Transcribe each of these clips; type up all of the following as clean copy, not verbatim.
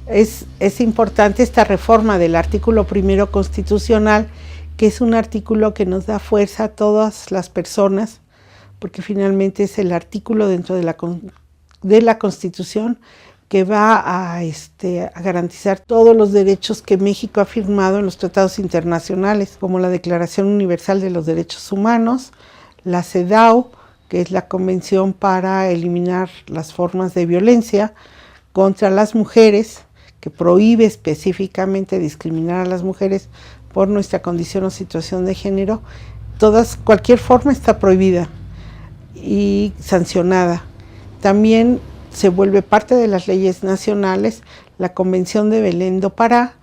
es importante esta reforma del artículo primero constitucional, que es un artículo que nos da fuerza a todas las personas, porque finalmente es el artículo dentro de la Constitución que va a garantizar todos los derechos que México ha firmado en los tratados internacionales, como la Declaración Universal de los Derechos Humanos, la CEDAW, que es la Convención para eliminar las formas de violencia contra las mujeres, que prohíbe específicamente discriminar a las mujeres por nuestra condición o situación de género. Cualquier forma está prohibida y sancionada. También se vuelve parte de las leyes nacionales la Convención de Belén do Pará,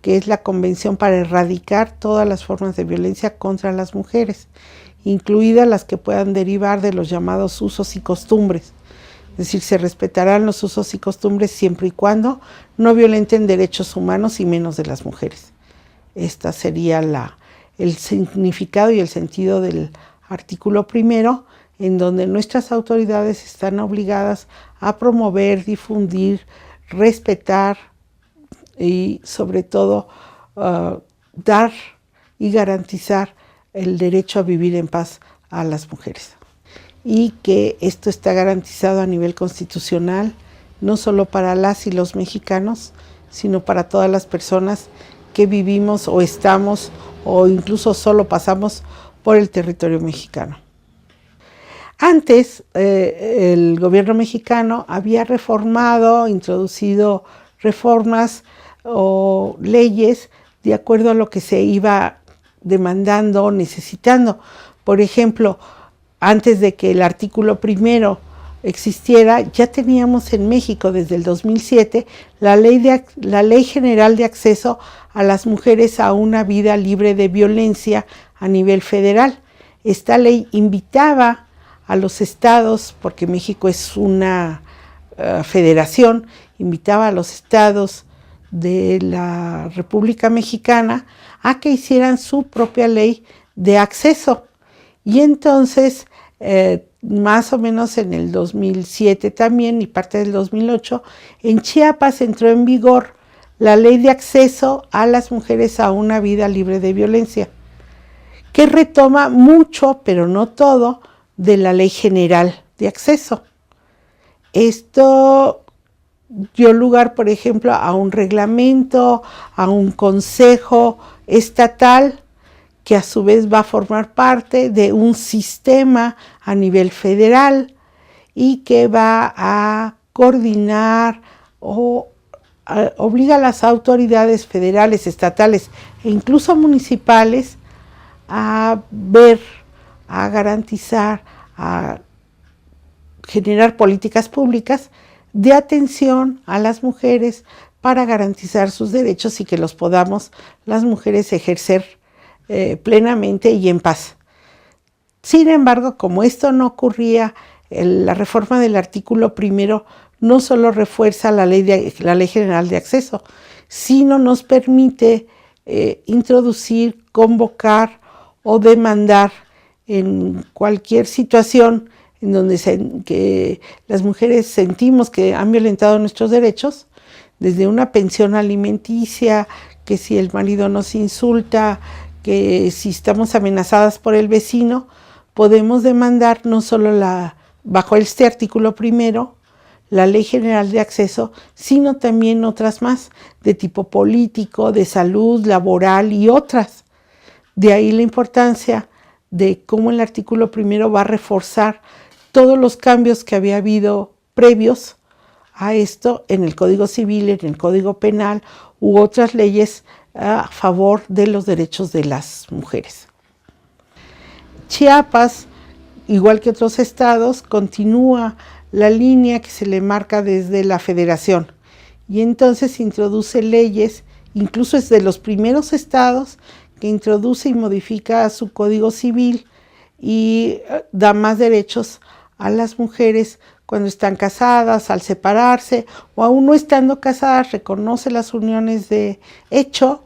que es la convención para erradicar todas las formas de violencia contra las mujeres, incluidas las que puedan derivar de los llamados usos y costumbres. Es decir, se respetarán los usos y costumbres siempre y cuando no violenten derechos humanos y menos de las mujeres. Esta sería el significado y el sentido del artículo primero, en donde nuestras autoridades están obligadas a promover, difundir, respetar y sobre todo dar y garantizar el derecho a vivir en paz a las mujeres. Y que esto está garantizado a nivel constitucional, no solo para las y los mexicanos, sino para todas las personas que vivimos o estamos o incluso solo pasamos por el territorio mexicano. Antes, el gobierno mexicano había introducido reformas o leyes de acuerdo a lo que se iba demandando o necesitando. Por ejemplo, antes de que el artículo primero existiera, ya teníamos en México desde el 2007 la Ley General de Acceso a las Mujeres a una Vida Libre de Violencia a nivel federal. Esta ley invitaba a los estados, porque México es una federación, invitaba a los estados de la República Mexicana a que hicieran su propia ley de acceso. Y entonces, más o menos en el 2007 también y parte del 2008, en Chiapas entró en vigor la Ley de Acceso a las Mujeres a una Vida Libre de Violencia, que retoma mucho, pero no todo, de la Ley General de Acceso. Esto dio lugar, por ejemplo, a un reglamento, a un consejo estatal, que a su vez va a formar parte de un sistema a nivel federal y que va a coordinar o obliga a las autoridades federales, estatales e incluso municipales a ver, a garantizar, a generar políticas públicas de atención a las mujeres para garantizar sus derechos y que los podamos las mujeres ejercer plenamente y en paz. Sin embargo, como esto no ocurría, la reforma del artículo primero no solo refuerza la ley general de acceso, sino nos permite introducir, convocar o demandar en cualquier situación en donde que las mujeres sentimos que han violentado nuestros derechos, desde una pensión alimenticia, que si el marido nos insulta, que si estamos amenazadas por el vecino, podemos demandar no solo bajo este artículo primero, la Ley General de Acceso, sino también otras más, de tipo político, de salud, laboral y otras. De ahí la importancia de cómo el artículo primero va a reforzar todos los cambios que había habido previos a esto en el Código Civil, en el Código Penal u otras leyes a favor de los derechos de las mujeres. Chiapas, igual que otros estados, continúa la línea que se le marca desde la federación y entonces introduce leyes, incluso es de los primeros estados que introduce y modifica su Código Civil y da más derechos a las mujeres cuando están casadas, al separarse o aún no estando casadas, reconoce las uniones de hecho.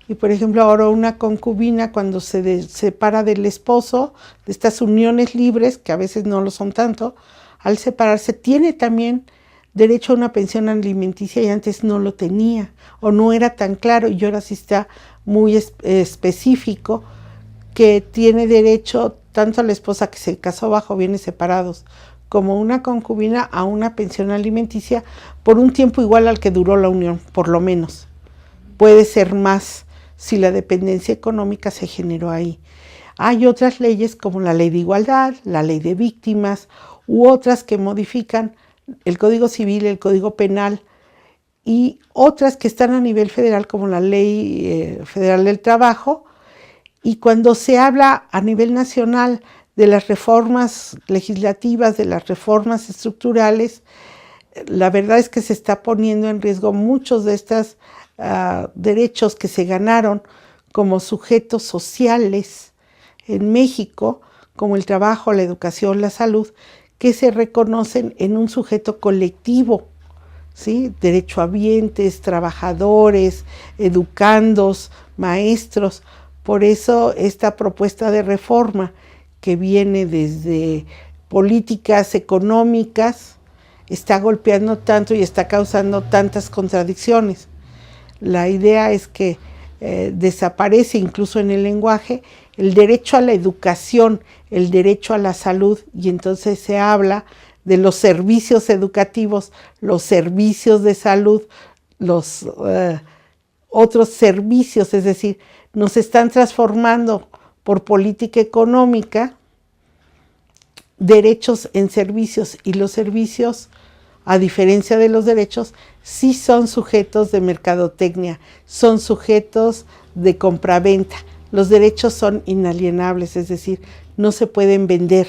Y por ejemplo, ahora una concubina cuando se separa del esposo, de estas uniones libres, que a veces no lo son tanto, al separarse tiene también derecho a una pensión alimenticia y antes no lo tenía o no era tan claro, y ahora sí está muy específico, que tiene derecho tanto a la esposa que se casó bajo bienes separados como una concubina a una pensión alimenticia por un tiempo igual al que duró la unión, por lo menos. Puede ser más si la dependencia económica se generó ahí. Hay otras leyes como la ley de igualdad, la ley de víctimas u otras que modifican el Código Civil, el Código Penal, y otras que están a nivel federal como la Ley Federal del Trabajo. Y cuando se habla a nivel nacional de las reformas legislativas, de las reformas estructurales, la verdad es que se está poniendo en riesgo muchos de estos derechos que se ganaron como sujetos sociales en México, como el trabajo, la educación, la salud, que se reconocen en un sujeto colectivo, ¿sí? Derechohabientes, trabajadores, educandos, maestros. Por eso esta propuesta de reforma que viene desde políticas económicas está golpeando tanto y está causando tantas contradicciones. La idea es que desaparece incluso en el lenguaje el derecho a la educación, el derecho a la salud, y entonces se habla de los servicios educativos, los servicios de salud, los otros servicios, es decir, nos están transformando por política económica derechos en servicios, y los servicios, a diferencia de los derechos, sí son sujetos de mercadotecnia, son sujetos de compraventa. Los derechos son inalienables, es decir, no se pueden vender,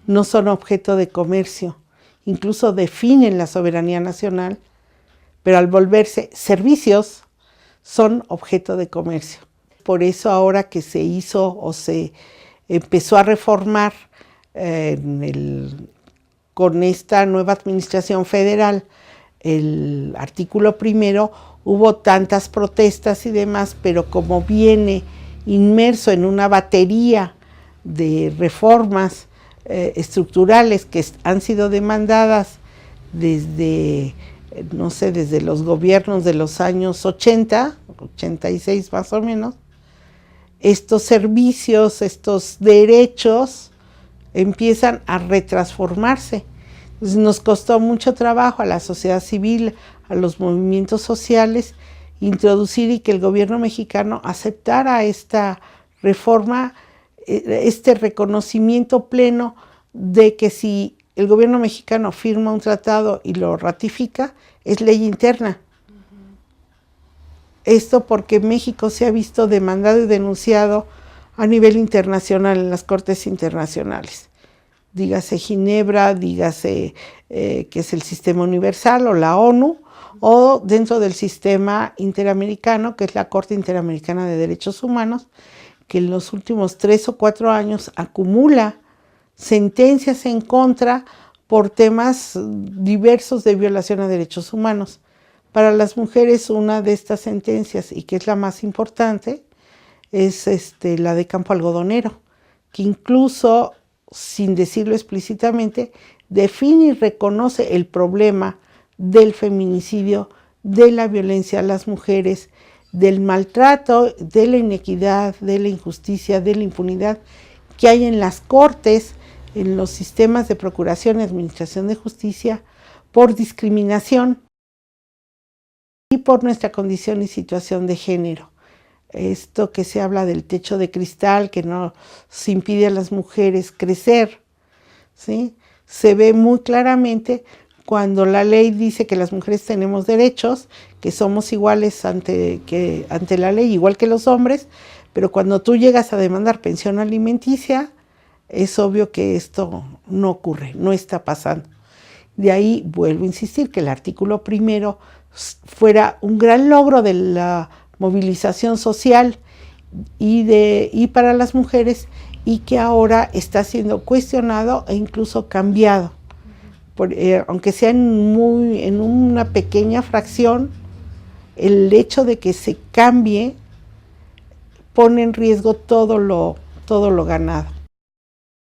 no son objeto de comercio, incluso definen la soberanía nacional, pero al volverse servicios, son objeto de comercio. Por eso ahora que se hizo o se empezó a reformar con esta nueva administración federal el artículo primero, hubo tantas protestas y demás, pero como viene inmerso en una batería de reformas estructurales que han sido demandadas desde, no sé, desde los gobiernos de los años 80, 86 más o menos, estos servicios, estos derechos empiezan a retransformarse. Entonces nos costó mucho trabajo a la sociedad civil, a los movimientos sociales, introducir y que el gobierno mexicano aceptara esta reforma, este reconocimiento pleno de que si el gobierno mexicano firma un tratado y lo ratifica, es ley interna. Esto porque México se ha visto demandado y denunciado a nivel internacional en las cortes internacionales. Dígase Ginebra, dígase que es el sistema universal o la ONU, o dentro del sistema interamericano, que es la Corte Interamericana de Derechos Humanos, que en los últimos 3 o 4 años acumula sentencias en contra por temas diversos de violación a derechos humanos. Para las mujeres, una de estas sentencias, y que es la más importante, es la de Campo Algodonero, que incluso, sin decirlo explícitamente, define y reconoce el problema del feminicidio, de la violencia a las mujeres, del maltrato, de la inequidad, de la injusticia, de la impunidad que hay en las cortes, en los sistemas de procuración y administración de justicia, por discriminación y por nuestra condición y situación de género. Esto que se habla del techo de cristal que nos impide a las mujeres crecer, ¿sí? Se ve muy claramente cuando la ley dice que las mujeres tenemos derechos, que somos iguales ante la ley, igual que los hombres, pero cuando tú llegas a demandar pensión alimenticia, es obvio que esto no ocurre, no está pasando. De ahí vuelvo a insistir que el artículo primero fuera un gran logro de la movilización social y para las mujeres, y que ahora está siendo cuestionado e incluso cambiado. Aunque sea en una pequeña fracción, el hecho de que se cambie pone en riesgo todo lo ganado.